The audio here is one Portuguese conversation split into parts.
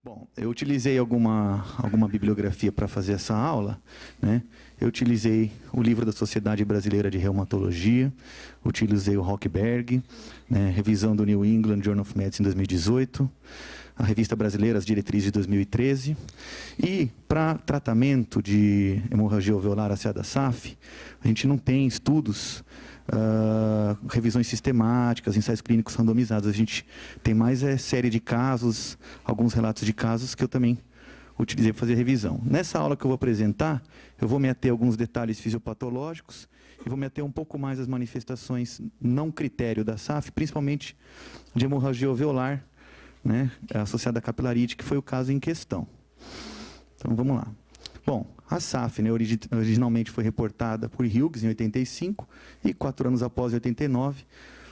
Bom, eu utilizei alguma bibliografia para fazer essa aula, né? Eu utilizei o livro da Sociedade Brasileira de Reumatologia, utilizei o Hochberg, né? Revisão do New England Journal of Medicine 2018, a Revista Brasileira, as Diretrizes de 2013, e para tratamento de hemorragia alveolar asseada SAF, a gente não tem estudos, revisões sistemáticas, ensaios clínicos randomizados. A gente tem mais série de casos, alguns relatos de casos que eu também utilizei para fazer revisão. Nessa aula que eu vou apresentar, eu vou me ater a alguns detalhes fisiopatológicos e vou me ater um pouco mais às manifestações não critério da SAF, principalmente de hemorragia alveolar, né, associada à capilarite, que foi o caso em questão. Então, vamos lá. Bom, a SAF, né, originalmente foi reportada por Hughes em 85 e 4 anos após, em 89,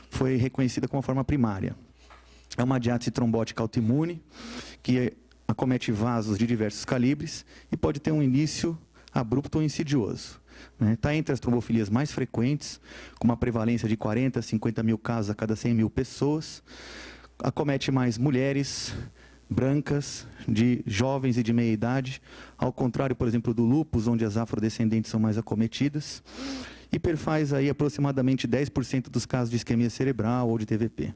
foi reconhecida como forma primária. É uma diátese trombótica autoimune que acomete vasos de diversos calibres e pode ter um início abrupto ou insidioso. Está entre as trombofilias mais frequentes, com uma prevalência de 40 a 50 mil casos a cada 100 mil pessoas. Acomete mais mulheres brancas, de jovens e de meia idade, ao contrário, por exemplo, do lúpus, onde as afrodescendentes são mais acometidas, e perfaz aí aproximadamente 10% dos casos de isquemia cerebral ou de TVP.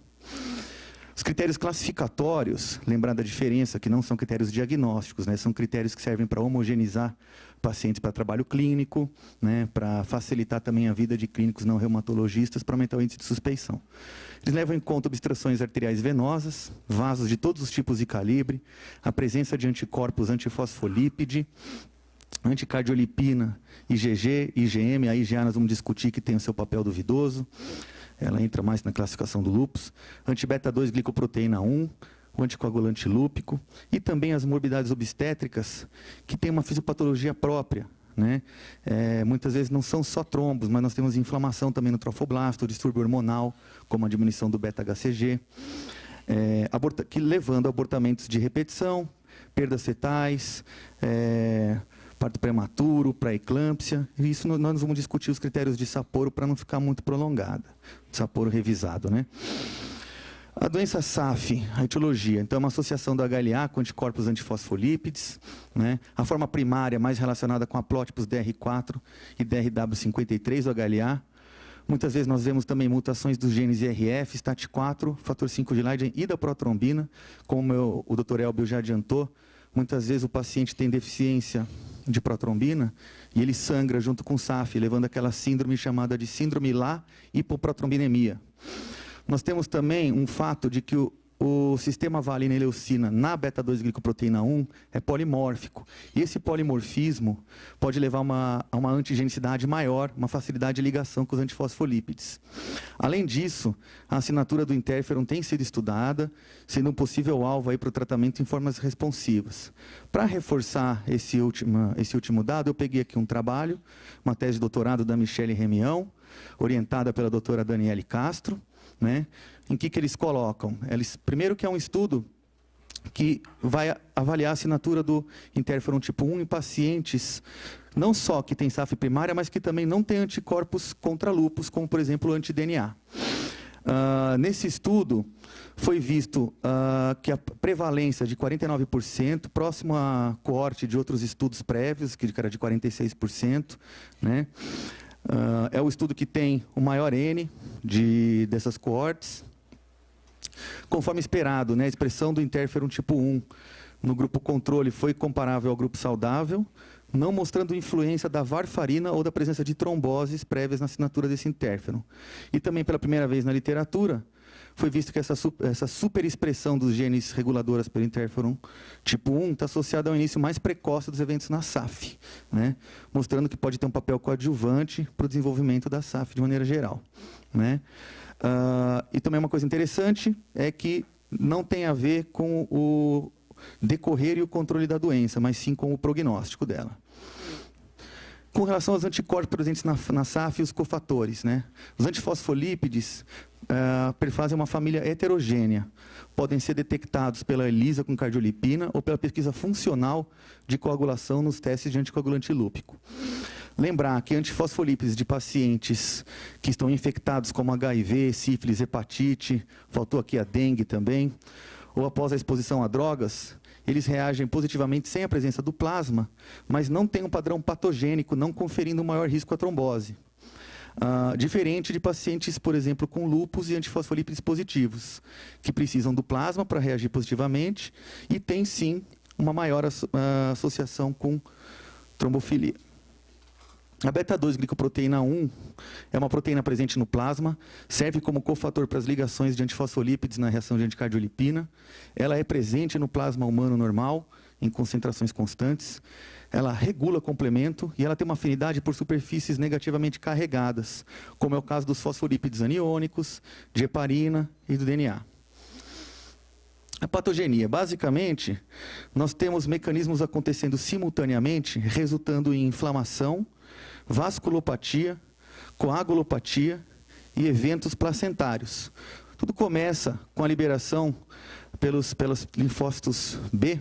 Os critérios classificatórios, lembrar da diferença, que não são critérios diagnósticos, né, são critérios que servem para homogeneizar pacientes para trabalho clínico, né, para facilitar também a vida de clínicos não reumatologistas, para aumentar o índice de suspeição. Eles levam em conta obstruções arteriais venosas, vasos de todos os tipos e calibre, a presença de anticorpos antifosfolípide, anticardiolipina, IgG, IgM, a IgA nós vamos discutir que tem o seu papel duvidoso, ela entra mais na classificação do lúpus, anti-beta-2 glicoproteína 1, o anticoagulante lúpico, e também as morbidades obstétricas, que têm uma fisiopatologia própria, né? Muitas vezes não são só trombos, mas nós temos inflamação também no trofoblasto, distúrbio hormonal, como a diminuição do beta-HCG, que levando a abortamentos de repetição, perdas fetais, parto prematuro, pré-eclâmpsia. E isso nós vamos discutir os critérios de Sapporo para não ficar muito prolongada. Sapporo revisado, né? A doença SAF, a etiologia, então é uma associação do HLA com anticorpos antifosfolípides, né? A forma primária mais relacionada com aplótipos DR4 e DRW53 do HLA. Muitas vezes nós vemos também mutações dos genes IRF, STAT4, fator 5 de Leiden e da protrombina, como o Dr. Elbio já adiantou. Muitas vezes o paciente tem deficiência de protrombina e ele sangra junto com SAF, levando aquela síndrome chamada de síndrome LA hipoprotrombinemia. Nós temos também um fato de que o sistema valina-leucina na beta-2 glicoproteína 1 é polimórfico. E esse polimorfismo pode levar a uma antigenicidade maior, uma facilidade de ligação com os antifosfolípides. Além disso, a assinatura do interferon tem sido estudada, sendo um possível alvo para o tratamento em formas responsivas. Para reforçar esse último dado, eu peguei aqui um trabalho, uma tese de doutorado da Michele Remião, orientada pela doutora Daniele Castro, né? Em que eles colocam? Primeiro que é um estudo que vai avaliar a assinatura do interferon tipo 1 em pacientes, não só que tem SAF primária, mas que também não tem anticorpos contra lúpus, como por exemplo o anti-DNA. Nesse estudo, foi visto que a prevalência de 49%, próximo à coorte de outros estudos prévios, que era de 46%, né? É o estudo que tem o maior N dessas coortes. Conforme esperado, né, a expressão do interferon tipo 1 no grupo controle foi comparável ao grupo saudável, não mostrando influência da varfarina ou da presença de tromboses prévias na assinatura desse interferon. E também, pela primeira vez na literatura, foi visto que essa superexpressão dos genes reguladoras pelo interferon tipo 1 está associada ao início mais precoce dos eventos na SAF, né? Mostrando que pode ter um papel coadjuvante para o desenvolvimento da SAF de maneira geral, né? E também uma coisa interessante é que não tem a ver com o decorrer e o controle da doença, mas sim com o prognóstico dela. Com relação aos anticorpos presentes na SAF e os cofatores, né? Os antifosfolípides perfazem uma família heterogênea. Podem ser detectados pela ELISA com cardiolipina ou pela pesquisa funcional de coagulação nos testes de anticoagulante lúpico. Lembrar que antifosfolípides de pacientes que estão infectados como HIV, sífilis, hepatite, faltou aqui a dengue também, ou após a exposição a drogas, eles reagem positivamente sem a presença do plasma, mas não têm um padrão patogênico, não conferindo um maior risco à trombose. Diferente de pacientes, por exemplo, com lúpus e antifosfolípides positivos, que precisam do plasma para reagir positivamente e tem, sim, uma maior associação com trombofilia. A beta-2-glicoproteína 1 é uma proteína presente no plasma, serve como cofator para as ligações de antifosfolípides na reação de anticardiolipina. Ela é presente no plasma humano normal, em concentrações constantes. Ela regula complemento e ela tem uma afinidade por superfícies negativamente carregadas, como é o caso dos fosfolípides aniônicos, de heparina e do DNA. A patogenia, basicamente, nós temos mecanismos acontecendo simultaneamente, resultando em inflamação, vasculopatia, coagulopatia e eventos placentários. Tudo começa com a liberação pelos linfócitos B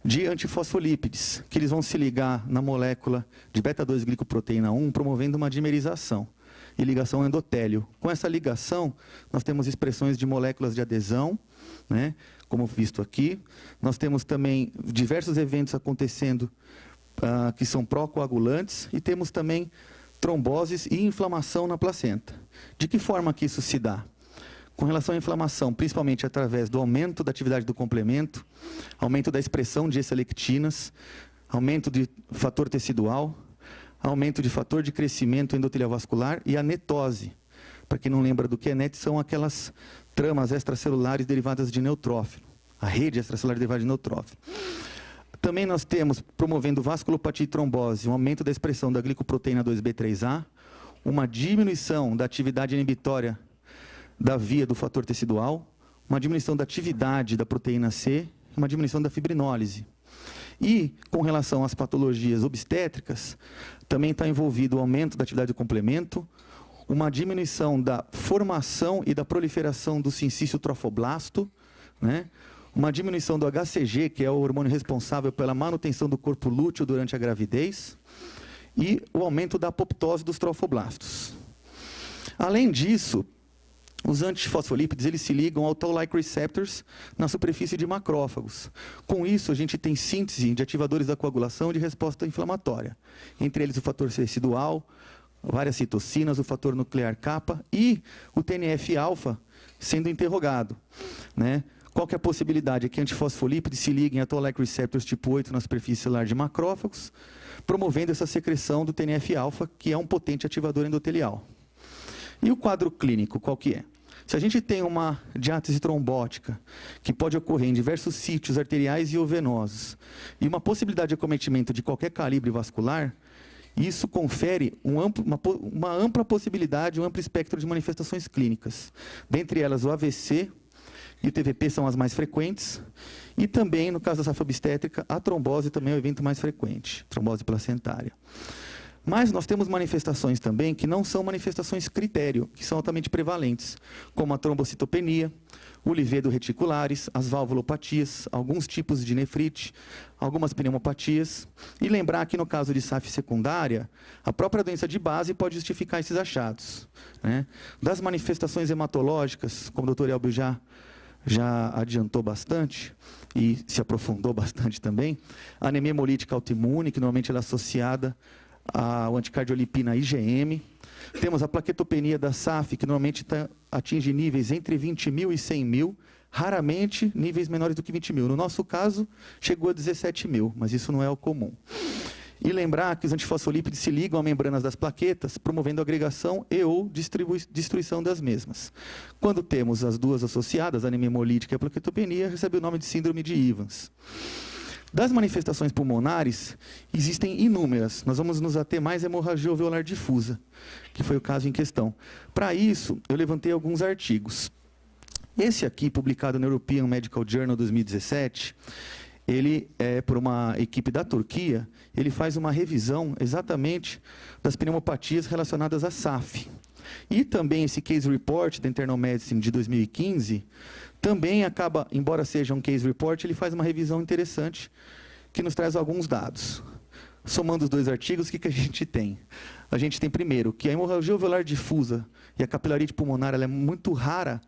de antifosfolípides, que eles vão se ligar na molécula de beta-2-glicoproteína 1, promovendo uma dimerização e ligação endotélio. Com essa ligação, nós temos expressões de moléculas de adesão, né, como visto aqui. Nós temos também diversos eventos acontecendo que são pró-coagulantes, e temos também tromboses e inflamação na placenta. De que forma que isso se dá? Com relação à inflamação, principalmente através do aumento da atividade do complemento, aumento da expressão de S-lectinas, aumento de fator tecidual, aumento de fator de crescimento endotelial vascular e a netose. Para quem não lembra do que é NET, são aquelas tramas extracelulares derivadas de neutrófilo, a rede extracelular derivada de neutrófilo. Também nós temos, promovendo vasculopatia e trombose, um aumento da expressão da glicoproteína 2B3A, uma diminuição da atividade inibitória da via do fator tecidual, uma diminuição da atividade da proteína C, uma diminuição da fibrinólise. E, com relação às patologias obstétricas, também está envolvido o aumento da atividade do complemento, uma diminuição da formação e da proliferação do sincício trofoblasto, né? Uma diminuição do HCG, que é o hormônio responsável pela manutenção do corpo lúteo durante a gravidez, e o aumento da apoptose dos trofoblastos. Além disso, os antifosfolípides eles se ligam ao toll-like receptors na superfície de macrófagos. Com isso, a gente tem síntese de ativadores da coagulação e de resposta inflamatória. Entre eles o fator residual, várias citocinas, o fator nuclear kappa e o TNF-alfa sendo interrogado, né? Qual que é a possibilidade? É que antifosfolípides se liguem a toll-like receptors tipo 8 na superfície celular de macrófagos, promovendo essa secreção do TNF-alfa, que é um potente ativador endotelial. E o quadro clínico, qual que é? Se a gente tem uma diátese trombótica, que pode ocorrer em diversos sítios arteriais e ou venosos, e uma possibilidade de acometimento de qualquer calibre vascular, isso confere uma ampla possibilidade, um amplo espectro de manifestações clínicas. Dentre elas, o AVC e o TVP são as mais frequentes, e também, no caso da safra obstétrica, a trombose também é o evento mais frequente, trombose placentária. Mas nós temos manifestações também que não são manifestações critério, que são altamente prevalentes, como a trombocitopenia, o livedo reticulares, as valvulopatias, alguns tipos de nefrite, algumas pneumopatias. E lembrar que no caso de SAF secundária, a própria doença de base pode justificar esses achados, né? Das manifestações hematológicas, como o Dr. Elbio já adiantou bastante e se aprofundou bastante também, a anemia hemolítica autoimune, que normalmente ela é associada ao anticardiolipina IgM. Temos a plaquetopenia da SAF, que normalmente atinge níveis entre 20 mil e 100 mil, raramente níveis menores do que 20 mil. No nosso caso, chegou a 17 mil, mas isso não é o comum. E lembrar que os antifosfolípides se ligam a membranas das plaquetas, promovendo agregação e ou destruição das mesmas. Quando temos as duas associadas, a anemia hemolítica e a plaquetopenia, recebe o nome de síndrome de Evans. Das manifestações pulmonares, existem inúmeras. Nós vamos nos ater mais à hemorragia alveolar difusa, que foi o caso em questão. Para isso, eu levantei alguns artigos. Esse aqui, publicado no European Medical Journal 2017, ele é por uma equipe da Turquia, ele faz uma revisão exatamente das pneumopatias relacionadas à SAF. E também esse Case Report da Internal Medicine de 2015, também acaba, embora seja um Case Report, ele faz uma revisão interessante que nos traz alguns dados. Somando os dois artigos, o que a gente tem? A gente tem, primeiro, que a hemorragia alveolar difusa e a capilarite pulmonar ela é muito rara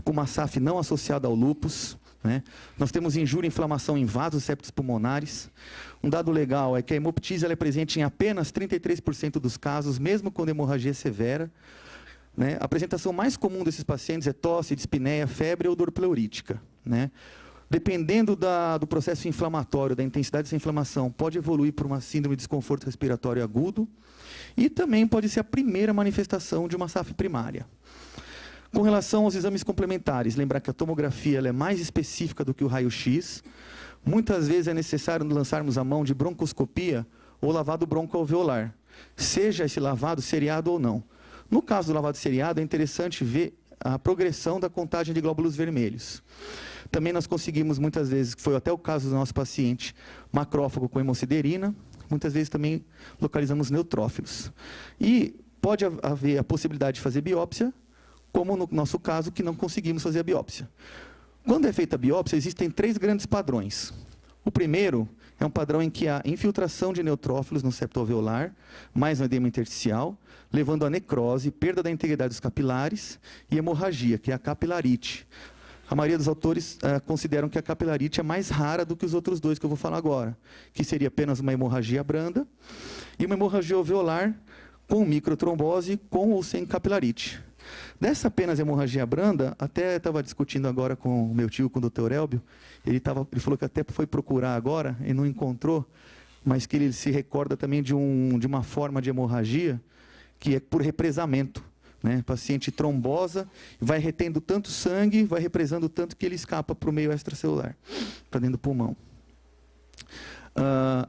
com uma SAF não associada ao lúpus, né? Nós temos injúria e inflamação em vasos septos pulmonares. Um dado legal é que a hemoptise ela é presente em apenas 33% dos casos, mesmo quando a hemorragia é severa, né? A apresentação mais comum desses pacientes é tosse, dispneia, febre ou dor pleurítica, né? Dependendo do processo inflamatório, da intensidade dessa inflamação, pode evoluir para uma síndrome de desconforto respiratório agudo e também pode ser a primeira manifestação de uma SAF primária. Com relação aos exames complementares, lembrar que a tomografia ela é mais específica do que o raio-x. Muitas vezes é necessário lançarmos a mão de broncoscopia ou lavado broncoalveolar, seja esse lavado seriado ou não. No caso do lavado seriado, é interessante ver a progressão da contagem de glóbulos vermelhos. Também nós conseguimos, muitas vezes, foi até o caso do nosso paciente, macrófago com hemosiderina, muitas vezes também localizamos neutrófilos. E pode haver a possibilidade de fazer biópsia, como no nosso caso, que não conseguimos fazer a biópsia. Quando é feita a biópsia, existem 3 grandes padrões. O primeiro é um padrão em que há infiltração de neutrófilos no septo alveolar, mais um edema intersticial, levando a necrose, perda da integridade dos capilares e hemorragia, que é a capilarite. A maioria dos autores consideram que a capilarite é mais rara do que os outros 2 que eu vou falar agora, que seria apenas uma hemorragia branda e uma hemorragia alveolar com microtrombose, com ou sem capilarite. Dessa apenas hemorragia branda, até estava discutindo agora com o meu tio, com o Dr. Elbio, ele falou que até foi procurar agora e não encontrou, mas que ele se recorda também de uma forma de hemorragia que é por represamento, né? O paciente trombosa, vai retendo tanto sangue, vai represando tanto que ele escapa para o meio extracelular, para dentro do pulmão.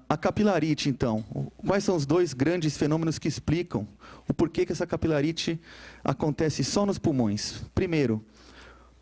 A capilarite, então, quais são os 2 grandes fenômenos que explicam o porquê que essa capilarite acontece só nos pulmões? Primeiro,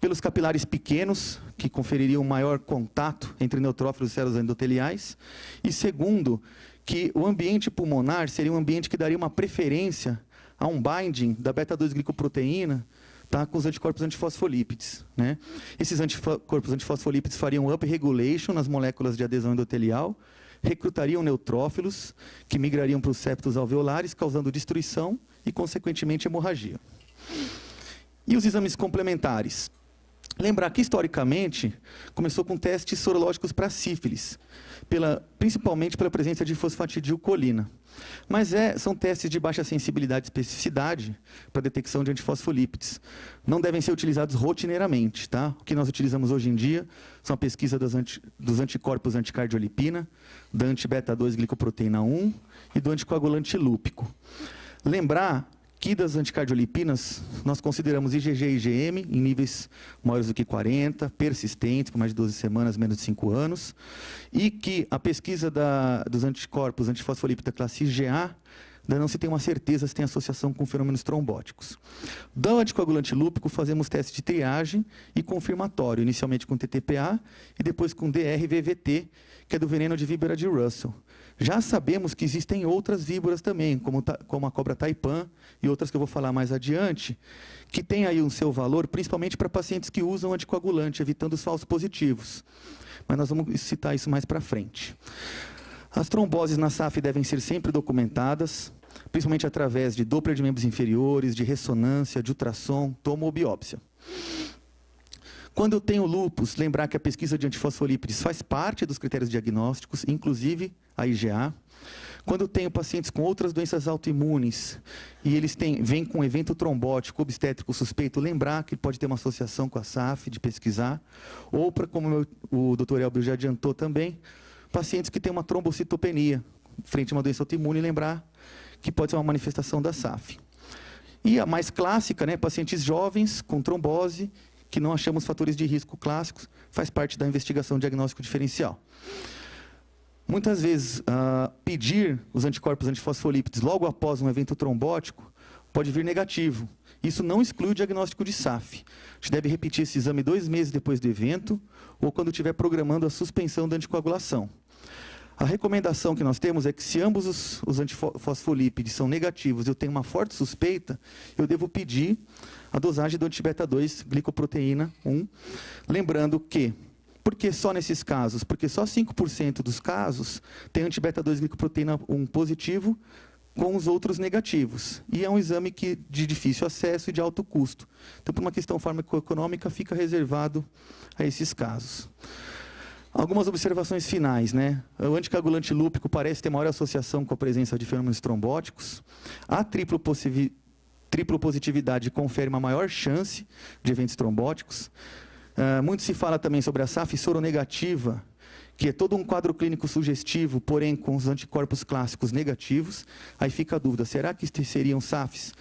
pelos capilares pequenos, que confeririam maior contato entre neutrófilos e células endoteliais. E segundo, que o ambiente pulmonar seria um ambiente que daria uma preferência a um binding da beta-2-glicoproteína, tá, com os anticorpos antifosfolípides, né? Esses anticorpos antifosfolípides fariam upregulation nas moléculas de adesão endotelial, recrutariam neutrófilos, que migrariam para os septos alveolares, causando destruição e, consequentemente, hemorragia. E os exames complementares? Lembrar que, historicamente, começou com testes sorológicos para sífilis, principalmente pela presença de fosfatidilcolina. Mas são testes de baixa sensibilidade e especificidade para detecção de antifosfolípides. Não devem ser utilizados rotineiramente, tá? O que nós utilizamos hoje em dia são a pesquisa dos anticorpos anticardiolipina, da anti-beta-2-glicoproteína 1 e do anticoagulante lúpico. Lembrar que das anticardiolipinas, nós consideramos IgG e IgM em níveis maiores do que 40, persistentes, por mais de 12 semanas, menos de 5 anos, e que a pesquisa dos anticorpos antifosfolípida classe IgA ainda não se tem uma certeza se tem associação com fenômenos trombóticos. Do anticoagulante lúpico, fazemos teste de triagem e confirmatório, inicialmente com TTPA e depois com DRVVT, que é do veneno de víbora de Russell. Já sabemos que existem outras víboras também, como a cobra taipan e outras que eu vou falar mais adiante, que têm aí o seu valor, principalmente para pacientes que usam anticoagulante, evitando os falsos positivos. Mas nós vamos citar isso mais para frente. As tromboses na SAF devem ser sempre documentadas, principalmente através de Doppler de membros inferiores, de ressonância, de ultrassom, tomo ou biópsia. Quando eu tenho lúpus, lembrar que a pesquisa de antifosfolípides faz parte dos critérios diagnósticos, inclusive a IgA. Quando eu tenho pacientes com outras doenças autoimunes e eles vêm com evento trombótico obstétrico suspeito, lembrar que pode ter uma associação com a SAF, de pesquisar. Ou, como o Dr. Elbio já adiantou também, pacientes que têm uma trombocitopenia frente a uma doença autoimune, lembrar que pode ser uma manifestação da SAF. E a mais clássica, né, pacientes jovens com trombose, que não achamos fatores de risco clássicos, faz parte da investigação diagnóstico diferencial. Muitas vezes, pedir os anticorpos antifosfolípides logo após um evento trombótico pode vir negativo. Isso não exclui o diagnóstico de SAF. A gente deve repetir esse exame 2 meses depois do evento ou quando estiver programando a suspensão da anticoagulação. A recomendação que nós temos é que se ambos os antifosfolípides são negativos e eu tenho uma forte suspeita, eu devo pedir a dosagem do anti-beta-2-glicoproteína 1, lembrando que, por que só nesses casos? Porque só 5% dos casos tem anti-beta-2-glicoproteína 1 positivo, com os outros negativos. E é um exame de difícil acesso e de alto custo. Então, por uma questão farmacoeconômica, fica reservado a esses casos. Algumas observações finais, né? O anticoagulante lúpico parece ter maior associação com a presença de fenômenos trombóticos. A triplo positividade confere uma maior chance de eventos trombóticos. Muito se fala também sobre a SAF soronegativa, que é todo um quadro clínico sugestivo, porém com os anticorpos clássicos negativos. Aí fica a dúvida, será que seriam SAFs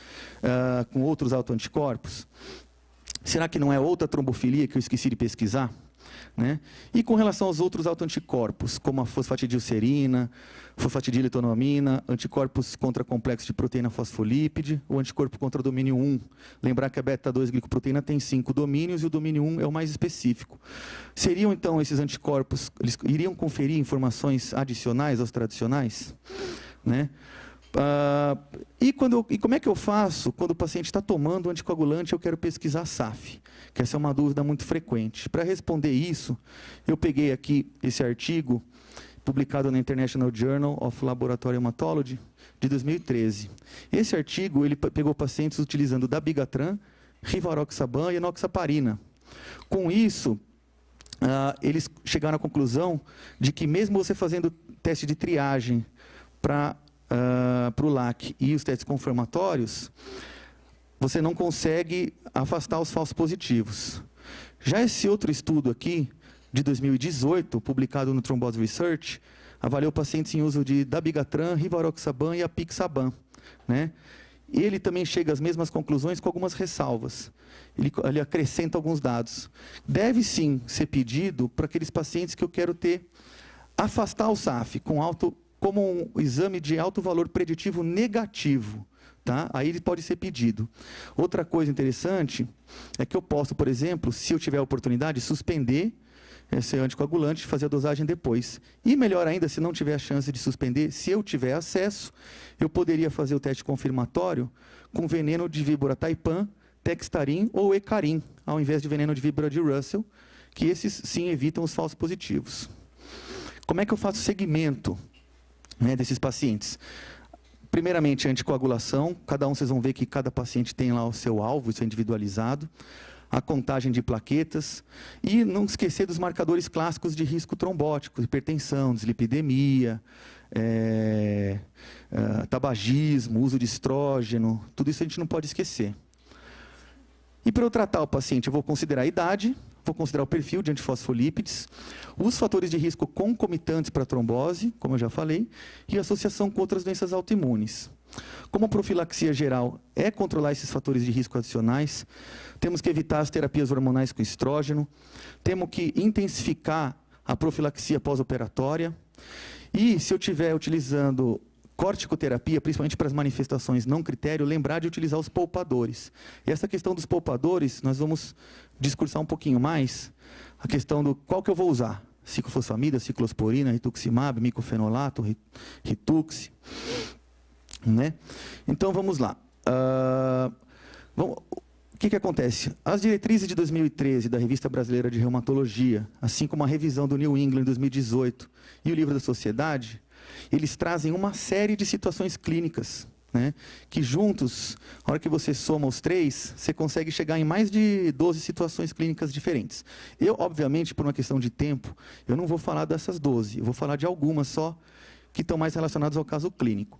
com outros autoanticorpos? Será que não é outra trombofilia que eu esqueci de pesquisar? Né? E com relação aos outros autoanticorpos, como a fosfatidilcerina, fosfatidiletonomina, anticorpos contra complexo de proteína fosfolípide, o anticorpo contra o domínio 1. Lembrar que a beta-2-glicoproteína tem 5 domínios e o domínio 1 é o mais específico. Seriam, então, esses anticorpos, eles iriam conferir informações adicionais aos tradicionais? Né? E como é que eu faço quando o paciente está tomando o anticoagulante e eu quero pesquisar SAF? Que essa é uma dúvida muito frequente. Para responder isso, eu peguei aqui esse artigo, publicado na International Journal of Laboratory Hematology, de 2013. Esse artigo, ele pegou pacientes utilizando dabigatran, rivaroxaban e enoxaparina. Com isso, eles chegaram à conclusão de que mesmo você fazendo teste de triagem para o LAC e os testes confirmatórios, você não consegue afastar os falsos positivos. Já esse outro estudo aqui, de 2018, publicado no Thrombose Research, avaliou pacientes em uso de dabigatran, rivaroxaban e apixaban, né? Ele também chega às mesmas conclusões com algumas ressalvas. Ele acrescenta alguns dados. Deve sim ser pedido para aqueles pacientes que eu quero afastar o SAF como um exame de alto valor preditivo negativo. Tá? Aí ele pode ser pedido. Outra coisa interessante é que eu posso, por exemplo, se eu tiver a oportunidade, suspender esse anticoagulante e fazer a dosagem depois. E melhor ainda, se não tiver a chance de suspender, se eu tiver acesso, eu poderia fazer o teste confirmatório com veneno de víbora taipan, textarin ou hecarim, ao invés de veneno de víbora de Russell, que esses sim evitam os falsos positivos. Como é que eu faço o segmento, né, desses pacientes? Primeiramente, a anticoagulação. Vocês vão ver que cada paciente tem lá o seu alvo, isso é individualizado. A contagem de plaquetas. E não esquecer dos marcadores clássicos de risco trombótico, hipertensão, dislipidemia, tabagismo, uso de estrógeno. Tudo isso a gente não pode esquecer. E para eu tratar o paciente, eu vou considerar a idade, vou considerar o perfil de antifosfolípides, os fatores de risco concomitantes para a trombose, como eu já falei, e associação com outras doenças autoimunes. Como profilaxia geral é controlar esses fatores de risco adicionais, temos que evitar as terapias hormonais com estrógeno, temos que intensificar a profilaxia pós-operatória, e se eu estiver utilizando corticoterapia, principalmente para as manifestações não critério, lembrar de utilizar os poupadores. E essa questão dos poupadores, nós vamos discursar um pouquinho mais, a questão do qual que eu vou usar. Ciclofosfamida, ciclosporina, rituximab, micofenolato, Ritux. Né? Então, vamos lá. O que acontece? As diretrizes de 2013 da Revista Brasileira de Reumatologia, assim como a revisão do New England em 2018 e o Livro da Sociedade, eles trazem uma série de situações clínicas, né, que juntos, na hora que você soma os três, você consegue chegar em mais de 12 situações clínicas diferentes. Eu, obviamente, por uma questão de tempo, eu não vou falar dessas 12, eu vou falar de algumas só que estão mais relacionadas ao caso clínico.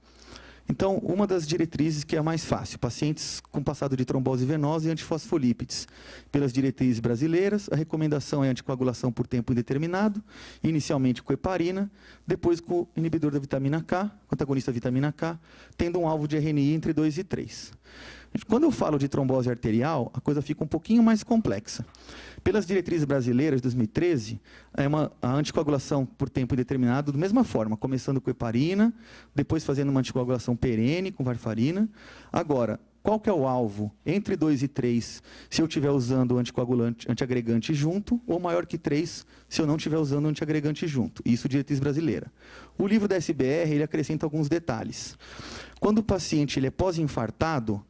Então, uma das diretrizes que é a mais fácil, pacientes com passado de trombose venosa e antifosfolípides. Pelas diretrizes brasileiras, a recomendação é anticoagulação por tempo indeterminado, inicialmente com heparina, depois com inibidor da vitamina K, antagonista da vitamina K, tendo um alvo de RNI entre 2 e 3. Quando eu falo de trombose arterial, a coisa fica um pouquinho mais complexa. Pelas diretrizes brasileiras de 2013, a anticoagulação por tempo indeterminado, da mesma forma, começando com heparina, depois fazendo uma anticoagulação perene com varfarina. Agora, qual que é o alvo? Entre 2 e 3, se eu estiver usando o antiagregante junto, ou maior que 3, se eu não estiver usando o antiagregante junto. Isso diretriz brasileira. O livro da SBR, ele acrescenta alguns detalhes. Quando o paciente ele é pós-infartado,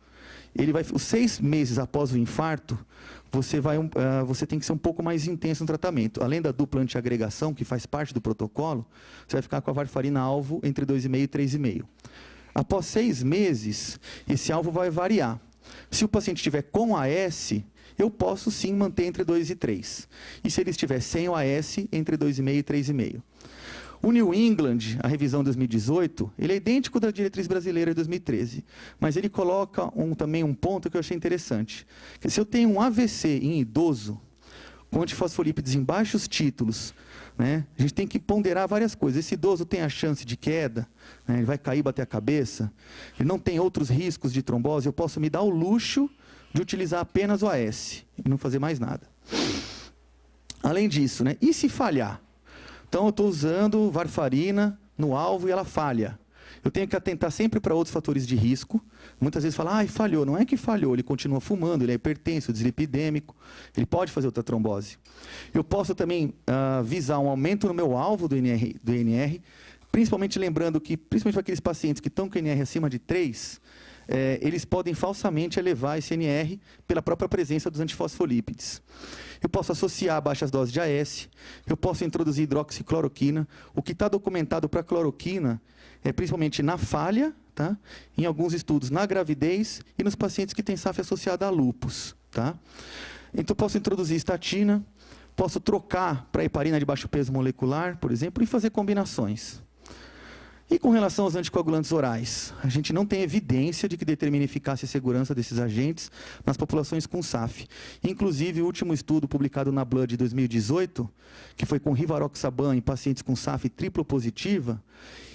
os 6 meses após o infarto, você tem que ser um pouco mais intenso no tratamento. Além da dupla antiagregação, que faz parte do protocolo, você vai ficar com a varfarina alvo entre 2,5 e 3,5. Após 6 meses, esse alvo vai variar. Se o paciente estiver com AS, eu posso sim manter entre 2 e 3. E se ele estiver sem o AS, entre 2,5 e 3,5. O New England, a revisão 2018, ele é idêntico da diretriz brasileira de 2013, mas ele coloca também um ponto que eu achei interessante. Que se eu tenho um AVC em idoso, com antifosfolípides em baixos títulos, né, a gente tem que ponderar várias coisas. Esse idoso tem a chance de queda, né, ele vai cair, bater a cabeça, ele não tem outros riscos de trombose, eu posso me dar o luxo de utilizar apenas o AS e não fazer mais nada. Além disso, né, e se falhar? Então, eu estou usando varfarina no alvo e ela falha. Eu tenho que atentar sempre para outros fatores de risco. Muitas vezes fala, falhou. Não é que falhou, ele continua fumando, ele é hipertenso, dislipidêmico, ele pode fazer outra trombose. Eu posso também visar um aumento no meu alvo do INR, principalmente lembrando que, principalmente para aqueles pacientes que estão com INR acima de 3, eles podem falsamente elevar esse INR pela própria presença dos antifosfolípides. Eu posso associar baixas doses de AS, eu posso introduzir hidroxicloroquina. O que está documentado para cloroquina é principalmente na falha, tá? Em alguns estudos na gravidez e nos pacientes que têm SAF associada a lúpus. Tá? Então, posso introduzir estatina, posso trocar para heparina de baixo peso molecular, por exemplo, e fazer combinações. E com relação aos anticoagulantes orais, a gente não tem evidência de que determine eficácia e segurança desses agentes nas populações com SAF. Inclusive, o último estudo publicado na Blood de 2018, que foi com rivaroxaban em pacientes com SAF triplo positiva,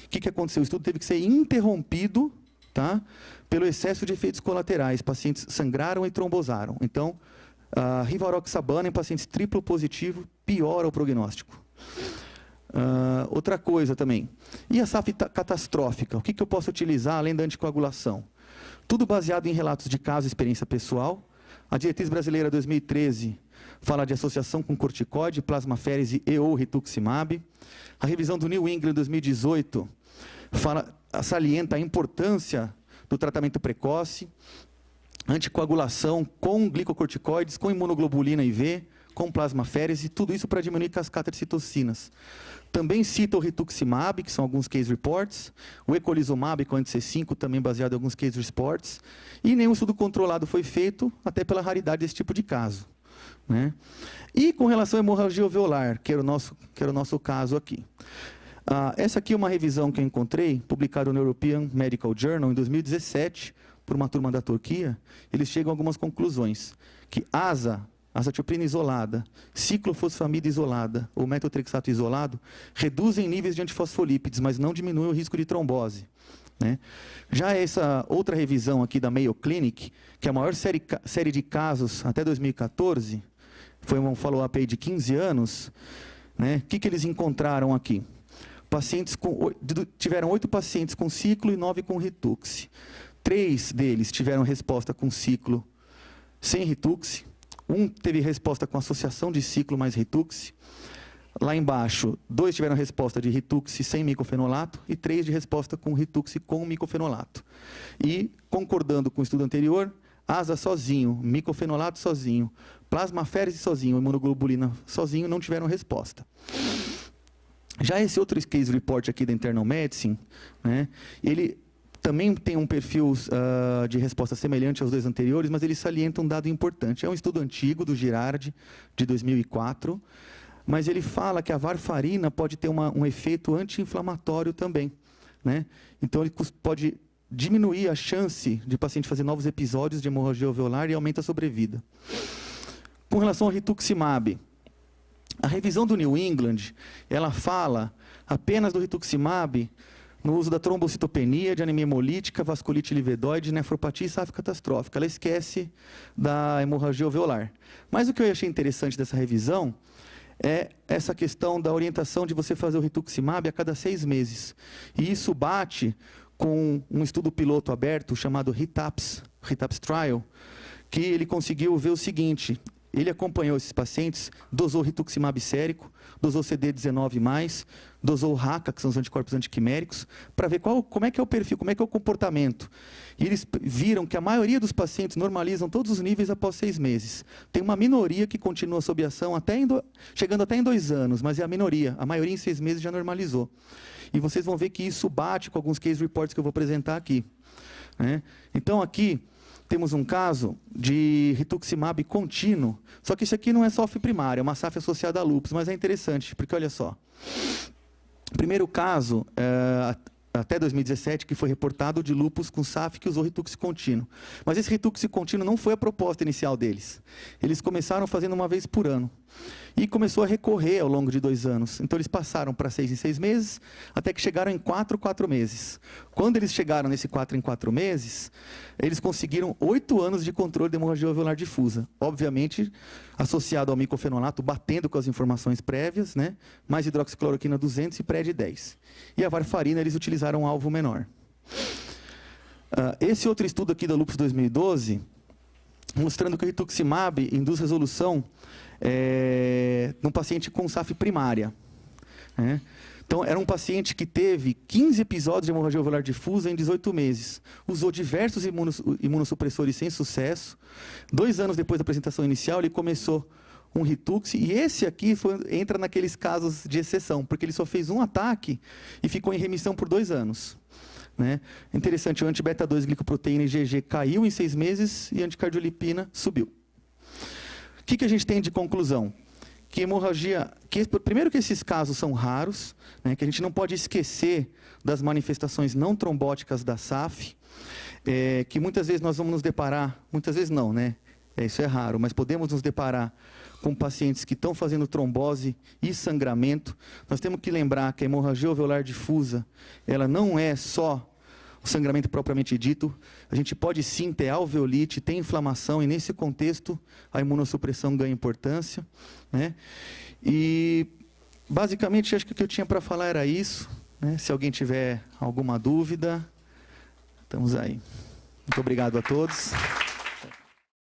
o que aconteceu? O estudo teve que ser interrompido, tá, pelo excesso de efeitos colaterais. Pacientes sangraram e trombosaram. Então, a rivaroxaban em pacientes triplo positivo piora o prognóstico. Outra coisa também, e a SAF catastrófica? O que eu posso utilizar além da anticoagulação? Tudo baseado em relatos de caso e experiência pessoal. A diretriz brasileira 2013 fala de associação com corticoide, plasmaférese e ou rituximab. A revisão do New England 2018 salienta a importância do tratamento precoce, anticoagulação com glicocorticoides, com imunoglobulina IV, com plasmaférese, tudo isso para diminuir cascata de citocinas. Também cita o rituximab, que são alguns case reports, o ecolizumab com anti-C5, também baseado em alguns case reports, e nenhum estudo controlado foi feito, até pela raridade desse tipo de caso. Né? E com relação à hemorragia alveolar, que era o nosso caso aqui. Essa aqui é uma revisão que eu encontrei, publicada no European Medical Journal, em 2017, por uma turma da Turquia. Eles chegam a algumas conclusões, que azatioprina isolada, ciclofosfamida isolada ou metotrexato isolado reduzem níveis de antifosfolípides, mas não diminuem o risco de trombose. Né? Já essa outra revisão aqui da Mayo Clinic, que é a maior série de casos até 2014, foi um follow-up aí de 15 anos, né? O que eles encontraram aqui? Tiveram 8 pacientes com ciclo e 9 com Ritux. 3 deles tiveram resposta com ciclo sem Ritux. Um teve resposta com associação de ciclo mais Ritux. Lá embaixo, 2 tiveram resposta de Ritux sem micofenolato e 3 de resposta com Ritux com micofenolato. E, concordando com o estudo anterior, ASA sozinho, micofenolato sozinho, plasmaférese sozinho, imunoglobulina sozinho, não tiveram resposta. Já esse outro case report aqui da Internal Medicine, né, ele também tem um perfil de resposta semelhante aos 2 anteriores, mas ele salienta um dado importante. É um estudo antigo, do Girardi, de 2004, mas ele fala que a varfarina pode ter um efeito anti-inflamatório também. Né? Então, ele pode diminuir a chance de o paciente fazer novos episódios de hemorragia alveolar e aumenta a sobrevida. Com relação ao rituximab, a revisão do New England, ela fala apenas do rituximab no uso da trombocitopenia, de anemia hemolítica, vasculite livedoide, nefropatia e SAF catastrófica. Ela esquece da hemorragia alveolar. Mas o que eu achei interessante dessa revisão é essa questão da orientação de você fazer o rituximab a cada 6 meses. E isso bate com um estudo piloto aberto chamado RITAPS Trial, que ele conseguiu ver o seguinte: ele acompanhou esses pacientes, dosou rituximab sérico, dosou CD19+, dosou RACA, que são os anticorpos antiquiméricos, para ver como é que é o perfil, como é que é o comportamento. E eles viram que a maioria dos pacientes normalizam todos os níveis após 6 meses. Tem uma minoria que continua sob ação, chegando até em 2 anos, mas é a minoria. A maioria em 6 meses já normalizou. E vocês vão ver que isso bate com alguns case reports que eu vou apresentar aqui. Né? Então, aqui temos um caso de rituximab contínuo, só que isso aqui não é SOF primária, é uma SAF associada a lúpus, mas é interessante, porque olha só. Primeiro caso, até 2017, que foi reportado de lúpus com SAF que usou Ritux contínuo. Mas esse Ritux contínuo não foi a proposta inicial deles. Eles começaram fazendo uma vez por ano. E começou a recorrer ao longo de 2 anos. Então, eles passaram para 6 em 6 meses, até que chegaram em 4 meses. Quando eles chegaram nesse 4 em 4 meses, eles conseguiram 8 anos de controle de hemorragia alveolar difusa. Obviamente, associado ao micofenolato, batendo com as informações prévias, né? Mais hidroxicloroquina 200 e PRED 10. E a varfarina, eles utilizaram um alvo menor. Esse outro estudo aqui da Lupus 2012, mostrando que o rituximab induz resolução num paciente com SAF primária. Né? Então, era um paciente que teve 15 episódios de hemorragia alveolar difusa em 18 meses. Usou diversos imunossupressores sem sucesso. 2 anos depois da apresentação inicial, ele começou um Ritux, e esse aqui entra naqueles casos de exceção, porque ele só fez um ataque e ficou em remissão por 2 anos. Né? Interessante, o anti-beta-2 glicoproteína IgG caiu em 6 meses e a anticardiolipina subiu. O que a gente tem de conclusão? Que hemorragia... primeiro que esses casos são raros, né, que a gente não pode esquecer das manifestações não trombóticas da SAF, que muitas vezes nós vamos nos deparar, muitas vezes não, né? Isso é raro, mas podemos nos deparar com pacientes que estão fazendo trombose e sangramento. Nós temos que lembrar que a hemorragia alveolar difusa, ela não é só o sangramento propriamente dito. A gente pode sim ter alveolite, ter inflamação, e nesse contexto a imunossupressão ganha importância. Né? E basicamente acho que o que eu tinha para falar era isso. Né? Se alguém tiver alguma dúvida, estamos aí. Muito obrigado a todos.